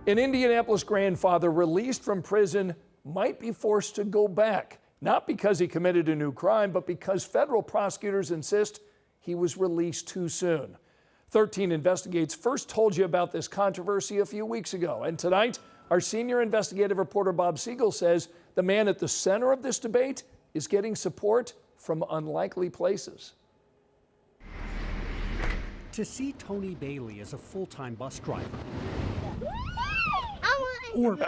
An Indianapolis grandfather released from prison might be forced to go back, not because he committed a new crime, but because federal prosecutors insist he was released too soon. 13 Investigates first told you about this controversy a few weeks ago, and tonight, our senior investigative reporter Bob Siegel says the man at the center of this debate is getting support from unlikely places. To see Tony Bailey as a full-time bus driver, or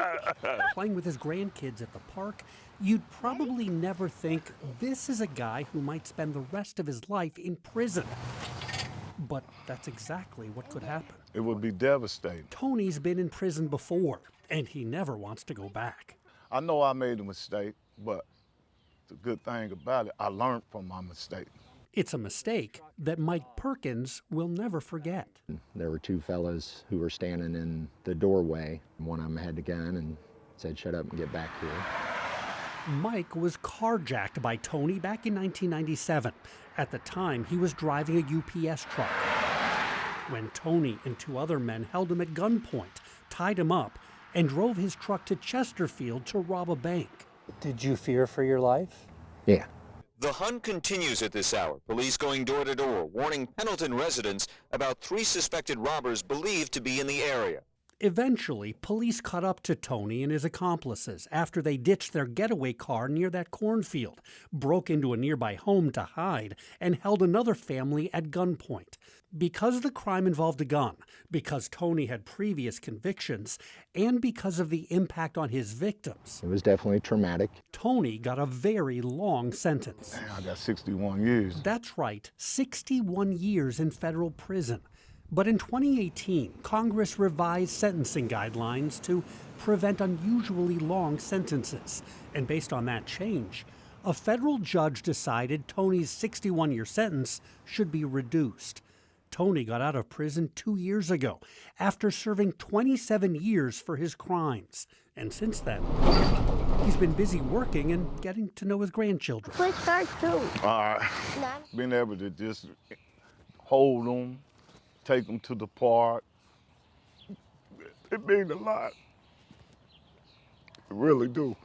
playing with his grandkids at the park, you'd probably never think this is a guy who might spend the rest of his life in prison. But that's exactly what could happen. It would be devastating. Tony's been in prison before, and he never wants to go back. I know I made a mistake, but the good thing about it, I learned from my mistake. It's a mistake that Mike Perkins will never forget. There were two fellas who were standing in the doorway. One of them had the gun and said, "Shut up and get back here." Mike was carjacked by Tony back in 1997. At the time, he was driving a UPS truck when Tony and two other men held him at gunpoint, tied him up, and drove his truck to Chesterfield to rob a bank. Did you fear for your life? Yeah. The hunt continues at this hour. Police going door to door, warning Pendleton residents about 3 suspected robbers believed to be in the area. Eventually, police caught up to Tony and his accomplices after they ditched their getaway car near that cornfield, broke into a nearby home to hide, and held another family at gunpoint. Because the crime involved a gun, because Tony had previous convictions, and because of the impact on his victims, It was definitely traumatic. Tony got a very long sentence. Man, I got 61 years. That's right, 61 years in federal prison. But in 2018, Congress revised sentencing guidelines to prevent unusually long sentences. And based on that change, a federal judge decided Tony's 61-year sentence should be reduced. Tony got out of prison 2 years ago after serving 27 years for his crimes. And since then, he's been busy working and getting to know his grandchildren. Which cartoon? Being able to just hold them, take them to the park, it means a lot. It really do.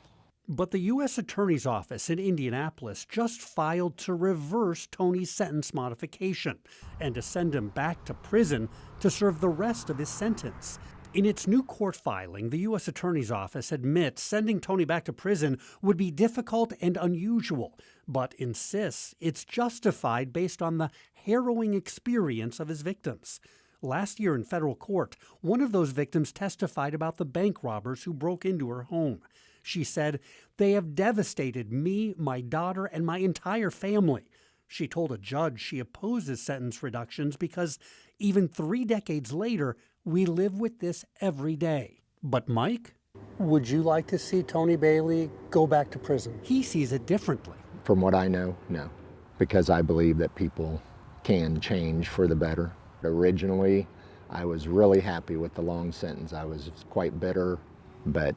But the U.S. Attorney's Office in Indianapolis just filed to reverse Tony's sentence modification and to send him back to prison to serve the rest of his sentence. In its new court filing, the U.S. Attorney's Office admits sending Tony back to prison would be difficult and unusual, but insists it's justified based on the harrowing experience of his victims. Last year in federal court, one of those victims testified about the bank robbers who broke into her home. She said, "They have devastated me, my daughter, and my entire family." She told a judge she opposes sentence reductions because even 3 decades later, we live with this every day. But Mike? Would you like to see Tony Bailey go back to prison? He sees it differently. From what I know, no. Because I believe that people can change for the better. Originally, I was really happy with the long sentence. I was quite bitter, but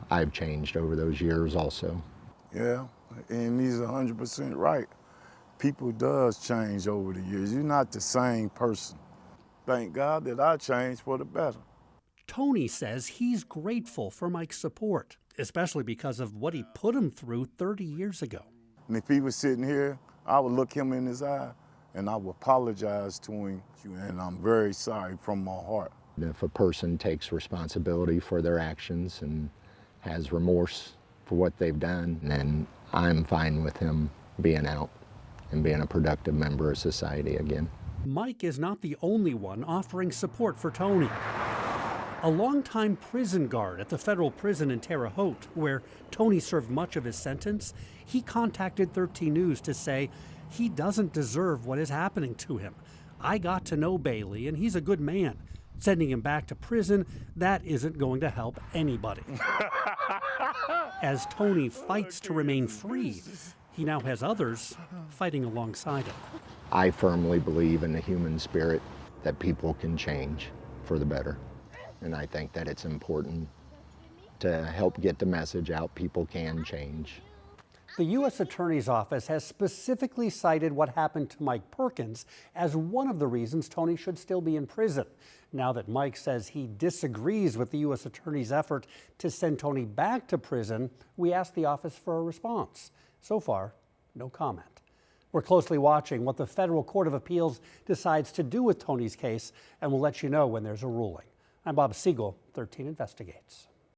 I've changed over those years also. Yeah, and he's 100% right. People does change over the years. You're not the same person. Thank God that I changed for the better. Tony says he's grateful for Mike's support, especially because of what he put him through 30 years ago. And if he was sitting here, I would look him in his eye and I would apologize to him, and I'm very sorry from my heart. If a person takes responsibility for their actions and has remorse for what they've done, then I'm fine with him being out and being a productive member of society again. Mike is not the only one offering support for Tony. A longtime prison guard at the federal prison in Terre Haute, where Tony served much of his sentence, he contacted 13 News to say he doesn't deserve what is happening to him. "I got to know Bailey, and he's a good man. Sending him back to prison, that isn't going to help anybody." As Tony fights to remain free, he now has others fighting alongside him. I firmly believe in the human spirit, that people can change for the better. And I think that it's important to help get the message out. People can change. The U.S. Attorney's Office has specifically cited what happened to Mike Perkins as one of the reasons Tony should still be in prison. Now that Mike says he disagrees with the U.S. Attorney's effort to send Tony back to prison, we asked the office for a response. So far, no comment. We're closely watching what the Federal Court of Appeals decides to do with Tony's case, and we'll let you know when there's a ruling. I'm Bob Siegel, 13 Investigates.